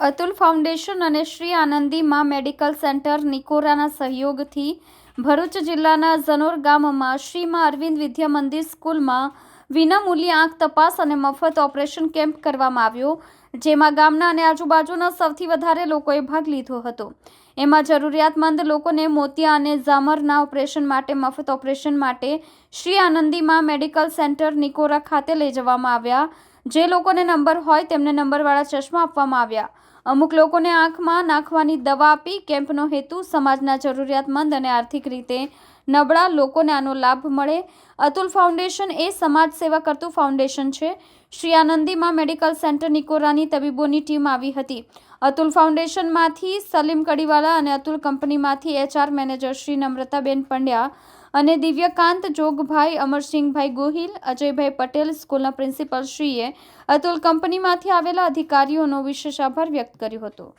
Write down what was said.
Atul foundation અને શ્રી આનંદી માં medical centre નિકોરાના સહયોગથી ભરૂચ જિલ્લાના ઝનોર ગામમાં શ્રી માં અરવિંદ વિદ્યા મંદિર સ્કૂલમાં વિનામૂલ્યે આંખ તપાસ અને મફત ઓપરેશન કેમ્પ કરવામાં આવ્યો, જેમાં ગામના અને આજુબાજુના સૌથી વધારે લોકોએ ભાગ લીધો હતો. એમાં જરૂરિયાતમંદ લોકોને મોતિયા અને ઝામરના ઓપરેશન માટે મફત ઓપરેશન માટે શ્રી આનંદી માં મેડિકલ સેન્ટર નિકોરા ખાતે લઈ જવામાં આવ્યા. જે લોકોને નંબર હોય તેમને નંબરવાળા ચશ્મા આપવામાં આવ્યા. અમુક લોકોને આંખમાં નાખવાની દવા આપી. કેમ્પનો હેતુ સમાજના જરૂરિયાતમંદ અને આર્થિક રીતે નબળા લોકોને આનો લાભ મળે. અતુલ ફાઉન્ડેશન એ સમાજ સેવા કરતું ફાઉન્ડેશન છે. શ્રી આનંદીમાં મેડિકલ સેન્ટર નિકોરાની તબીબોની ટીમ આવી હતી. અતુલ ફાઉન્ડેશનમાંથી સલીમ કડીવાલા અને અતુલ કંપનીમાંથી HR મેનેજર શ્રી નમ્રતાબેન પંડ્યા અને દિવ્યકાંત જોગભાઈ, અમરસિંહભાઈ ગોહિલ, અજયભાઈ પટેલ, સ્કૂલના પ્રિન્સિપલ શ્રીએ અતુલ કંપનીમાંથી આવેલા અધિકારીઓનો વિશેષ આભાર વ્યક્ત કર્યો હતો.